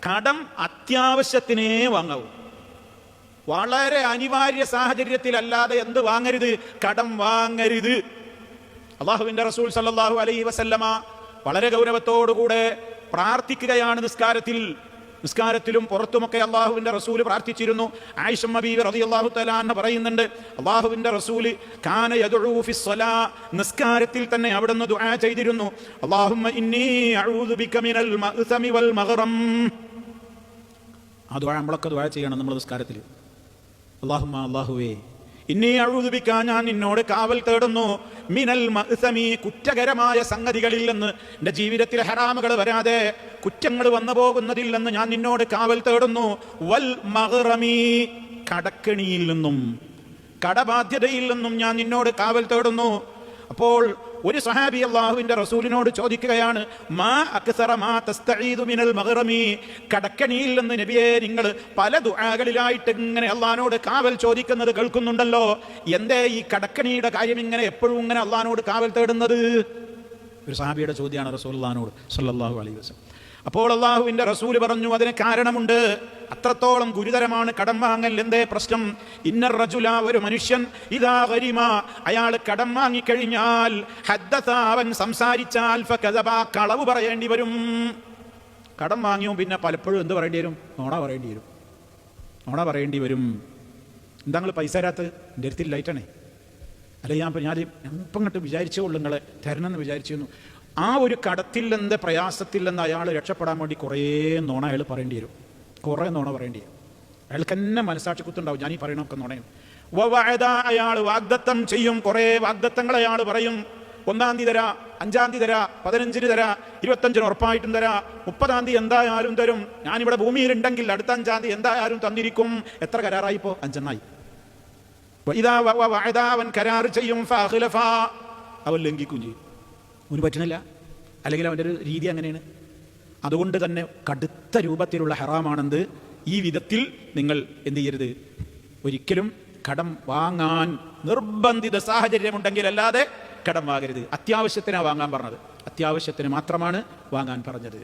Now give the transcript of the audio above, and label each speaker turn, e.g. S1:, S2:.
S1: കടം അത്യാവശ്യത്തിനേ വാങ്ങാവൂ. വളരെ അനിവാര്യ സാഹചര്യത്തിലല്ലാതെ എന്ത് വാങ്ങരുത്? കടം വാങ്ങരുത്. അള്ളാഹുവിന്റെ റസൂൽ സല്ലല്ലാഹു അലൈഹി വസല്ലമ വളരെ ഗൗരവത്തോടുകൂടെ പ്രാർത്ഥിക്കുകയാണ് നിസ്കാരത്തിലും പുറത്തുമൊക്കെ അള്ളാഹുവിന്റെ റസൂല് പ്രാർത്ഥിച്ചിരുന്നു. ആയിഷ ബീവി റളിയല്ലാഹു തആല അൻഹ പറയുന്നുണ്ട്, അള്ളാഹുവിന്റെ റസൂല് കാന യദ്ഉ ഫിസ്സലാ, നിസ്കാരത്തിൽ തന്നെ അവിടുന്ന് ദുആ ചെയ്തിരുന്നു, അല്ലാഹുമ്മ ഇന്നി അഊദു ബിക മിനൽ മഅ്സമി വൽ മഗ്റം. ആ ദുആ നമ്മളൊക്കെ ദുആ ചെയ്യണം നമ്മൾ നിസ്കാരത്തിൽ. അല്ലാഹുവേ ഇന്നി അഊദു ബിക, ഞാൻ നിന്നോട് കാവൽ തേടുന്നു, മിനൽ മഅ്സമി, കുറ്റകരമായ സംഗതികളിൽ നിന്ന്, എൻ്റെ ജീവിതത്തിൽ ഹറാമുകൾ വരാതെ കുറ്റങ്ങൾ വന്നു പോകുന്നതിൽ നിന്ന് ഞാൻ നിന്നോട് കാവൽ തേടുന്നു, വൽ മഗ്റമി, കടക്കെണിയിൽ നിന്നും കടബാധ്യതയിൽ നിന്നും ഞാൻ നിന്നോട് കാവൽ തേടുന്നു. അപ്പോൾ ഒരു സഹാബി അല്ലാഹുവിന്റെ റസൂലിനോട് ചോദിക്കുകയാണ്, മാ അക്സറ മാ തസ്തഈദു മിനൽ മഗ്റമി, കടക്കണിയിൽ നിന്ന് നബിയെ നിങ്ങൾ പല ദുആകളിലായിട്ട് ഇങ്ങനെ അല്ലാഹുവിനോട് കാവൽ ചോദിക്കുന്നത് കേൾക്കുന്നുണ്ടല്ലോ, എന്തേ ഈ കടക്കണിയുടെ കാര്യം ഇങ്ങനെ എപ്പോഴും ഇങ്ങനെ അല്ലാഹുവിനോട് കാവൽ തേടുന്നത്? ഒരു സഹാബിയുടെ ചോദ്യമാണ് റസൂലുള്ളാഹിനോട് സ്വല്ലല്ലാഹു അലൈഹി വസല്ലം. അപ്പോൾ അള്ളാഹുവിന്റെ റസൂല് പറഞ്ഞു, അതിന് കാരണമുണ്ട്, അത്രത്തോളം ഗുരുതരമാണ് കടം വാങ്ങൽ. എന്തേ പ്രശ്നം? ഇന്നർ റജുല, ഒരു മനുഷ്യൻ, ഇദാ ഗരിമ, അയാൾ കടം വാങ്ങിക്കഴിഞ്ഞാൽ, ഹദ്ദസ, അവൻ സംസാരിച്ചാൽ, ഫകദബ, കളവ് പറയേണ്ടി വരും. കടം വാങ്ങിയോ പിന്നെ പലപ്പോഴും എന്ത് പറയേണ്ടി വരും? നോണ പറയേണ്ടി വരും. എന്താ നിങ്ങൾ പൈസ തരാത്തത്? എൻ്റെ അടുത്ത് ലൈറ്റാണേ, അല്ലെ ഞാൻ ഇപ്പം ഇങ്ങോട്ട് വിചാരിച്ചോളൂ നിങ്ങളെ തരണമെന്ന് വിചാരിച്ചിരുന്നു. ആ ഒരു കടത്തിൽ നിന്ന് പ്രയാസത്തിൽ നിന്ന് അയാൾ രക്ഷപ്പെടാൻ വേണ്ടി കുറേ നോണ അയാൾ പറയേണ്ടി വരും. അയാൾക്ക് തന്നെ മനസ്സാക്ഷി കുത്തുണ്ടാവും, ഞാൻ ഈ പറയണമൊക്കെ നോണയും. അയാൾ വാഗ്ദത്തം ചെയ്യും, കുറേ വാഗ്ദത്തങ്ങൾ അയാൾ പറയും. 1-ാം തീയതി തരാ, 5-ാം തീയതി തരാ, 15-ന് തരാ, 25-ന് ഉറപ്പായിട്ടും തരാ, 30-ാം തീയതി എന്തായാലും തരും, ഞാനിവിടെ ഭൂമിയിലുണ്ടെങ്കിൽ അടുത്ത 5-ാം തീയതി എന്തായാലും തന്നിരിക്കും. എത്ര കരാറായിപ്പോ? 5 അവൻ കരാർ ചെയ്യും, അവൻ ലംഘിക്കും ചെയ്യും. അവന് പറ്റണില്ല, അല്ലെങ്കിൽ അവൻ്റെ ഒരു രീതി അങ്ങനെയാണ്. അതുകൊണ്ട് തന്നെ കടുത്ത രൂപത്തിലുള്ള ഹറാമാണെന്ത്. ഈ വിധത്തിൽ നിങ്ങൾ എന്ത് ചെയ്യരുത്? ഒരിക്കലും കടം വാങ്ങാൻ നിർബന്ധിത സാഹചര്യമുണ്ടെങ്കിൽ അല്ലാതെ കടം വാങ്ങരുത്. അത്യാവശ്യത്തിനാണ് വാങ്ങാൻ പറഞ്ഞത്, അത്യാവശ്യത്തിന് മാത്രമാണ് വാങ്ങാൻ പറഞ്ഞത്.